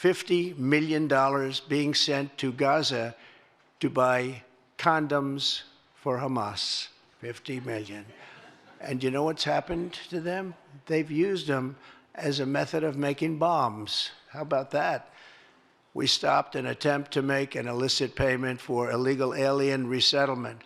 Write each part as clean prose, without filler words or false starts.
$50 million being sent to Gaza to buy condoms for Hamas. 50 million. And you know what's happened to them? They've used them as a method of making bombs. How about that? We stopped an attempt to make an illicit payment for illegal alien resettlement.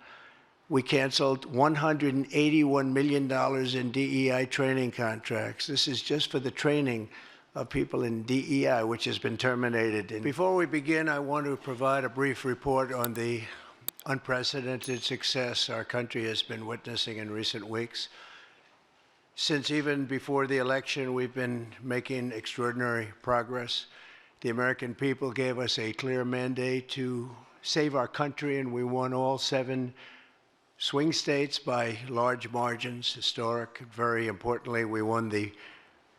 We canceled $181 million in DEI training contracts. This is just for the training of people in DEI, which has been terminated. And before we begin, I want to provide a brief report on the unprecedented success our country has been witnessing in recent weeks. Since even before the election, we've been making extraordinary progress. The American people gave us a clear mandate to save our country, and we won all 7 swing states by large margins, historic. Very importantly, we won the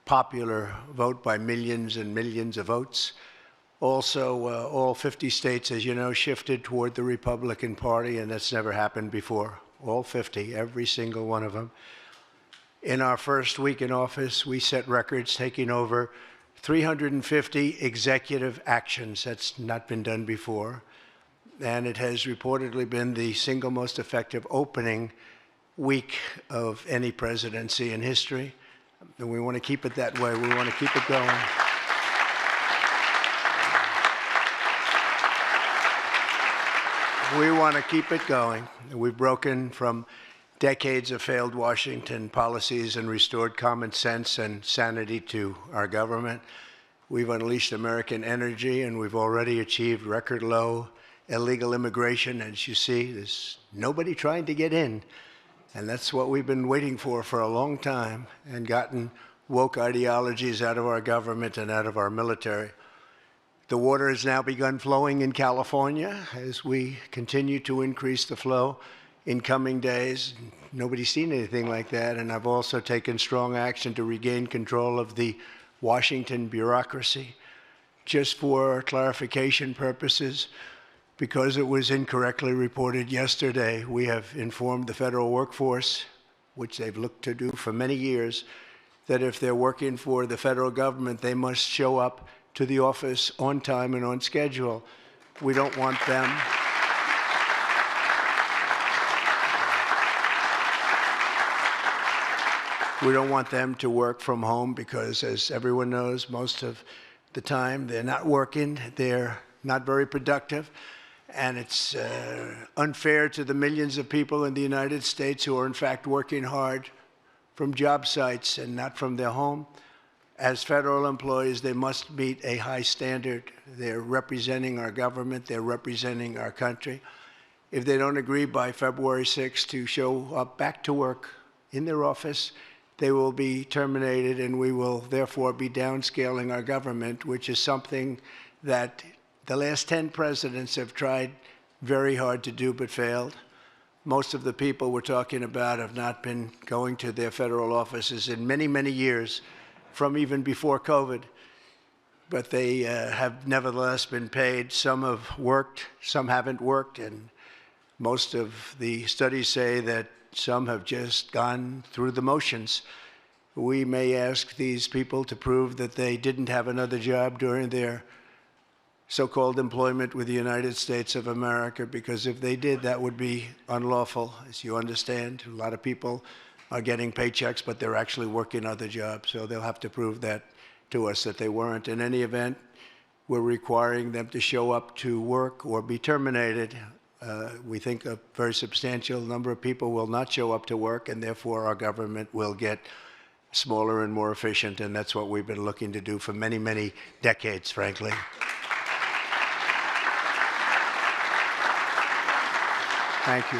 popular vote by millions and millions of votes. Also, all 50 states, as you know, shifted toward the Republican Party, and that's never happened before. All 50, every single one of them. In our first week in office, we set records, taking over 350 executive actions. That's not been done before. And it has reportedly been the single most effective opening week of any presidency in history. And we want to keep it that way. We want to keep it going. We want to keep it going. We've broken from decades of failed Washington policies and restored common sense and sanity to our government. We've unleashed American energy, and we've already achieved record low illegal immigration. As you see, there's nobody trying to get in. And that's what we've been waiting for a long time, and gotten woke ideologies out of our government and out of our military. The water has now begun flowing in California as we continue to increase the flow in coming days. Nobody's seen anything like that. And I've also taken strong action to regain control of the Washington bureaucracy. Just for clarification purposes, because it was incorrectly reported yesterday, we have informed the federal workforce, which they've looked to do for many years, that if they're working for the federal government, they must show up to the office on time and on schedule. We don't want them. We don't want them to work from home because, as everyone knows, most of the time they're not working, they're not very productive. And it's unfair to the millions of people in the United States who are, in fact, working hard from job sites and not from their home. As federal employees, they must meet a high standard. They're representing our government. They're representing our country. If they don't agree by February 6th to show up back to work in their office, they will be terminated, and we will therefore be downscaling our government, which is something that the last 10 presidents have tried very hard to do but failed. Most of the people we're talking about have not been going to their federal offices in many, many years, from even before COVID. But they have nevertheless been paid. Some have worked, some haven't worked, and most of the studies say that some have just gone through the motions. We may ask these people to prove that they didn't have another job during their so-called employment with the United States of America, because if they did, that would be unlawful. As you understand, a lot of people are getting paychecks, but they're actually working other jobs, so they'll have to prove that to us that they weren't. In any event, we're requiring them to show up to work or be terminated. We think a very substantial number of people will not show up to work, and therefore our government will get smaller and more efficient, and that's what we've been looking to do for many, many decades, frankly. Thank you.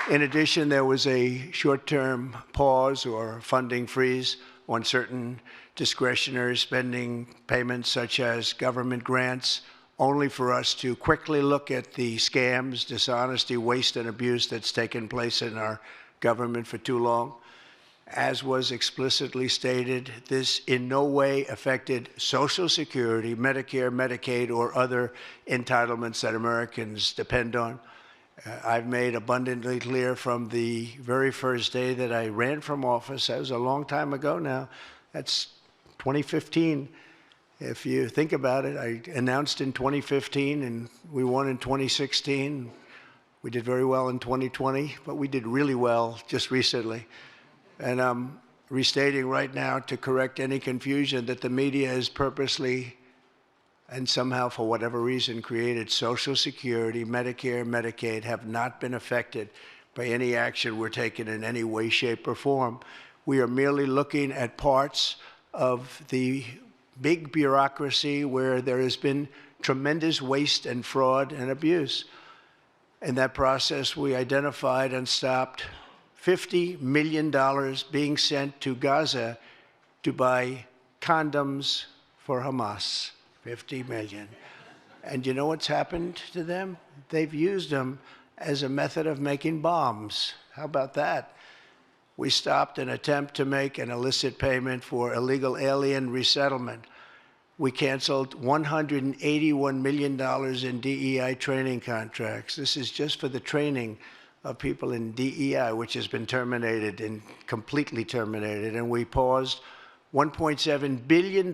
In addition, there was a short-term pause or funding freeze on certain discretionary spending payments, such as government grants, only for us to quickly look at the scams, dishonesty, waste, and abuse that's taken place in our government for too long. As was explicitly stated, this in no way affected Social Security, Medicare, Medicaid, or other entitlements that Americans depend on. I've made abundantly clear from the very first day that I ran from office, that was a long time ago now, that's 2015, If you think about it, I announced in 2015, and we won in 2016. We did very well in 2020, but we did really well just recently. And I'm restating right now to correct any confusion that the media has purposely and somehow, for whatever reason, created Social Security, Medicare, Medicaid have not been affected by any action we're taking in any way, shape, or form. We are merely looking at parts of the big bureaucracy where there has been tremendous waste and fraud and abuse. In that process, we identified and stopped $50 million being sent to Gaza to buy condoms for Hamas. 50 million. And you know what's happened to them? They've used them as a method of making bombs. How about that? We stopped an attempt to make an illicit payment for illegal alien resettlement. We canceled $181 million in DEI training contracts. This is just for the training of people in DEI, which has been terminated and completely terminated. And we paused $1.7 billion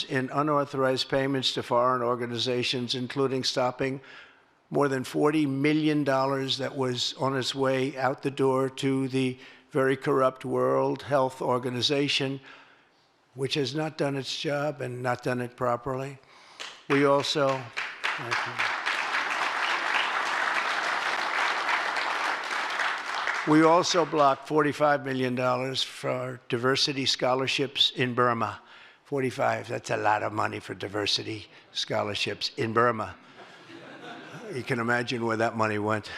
in unauthorized payments to foreign organizations, including stopping more than $40 million that was on its way out the door to the very corrupt World Health Organization, which has not done its job and not done it properly. We also, blocked $45 million for diversity scholarships in Burma. 45, that's a lot of money for diversity scholarships in Burma. You can imagine where that money went.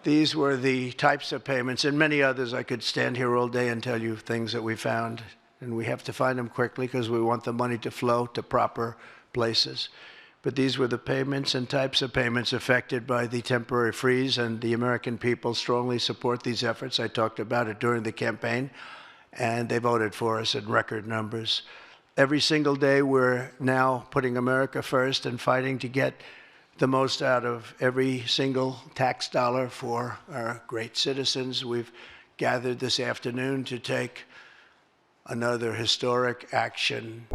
These were the types of payments, and many others. I could stand here all day and tell you things that we found, and we have to find them quickly because we want the money to flow to proper places. But these were the payments and types of payments affected by the temporary freeze, and the American people strongly support these efforts. I talked about it during the campaign, and they voted for us in record numbers. Every single day, we're now putting America first and fighting to get the most out of every single tax dollar for our great citizens. We've gathered this afternoon to take another historic action.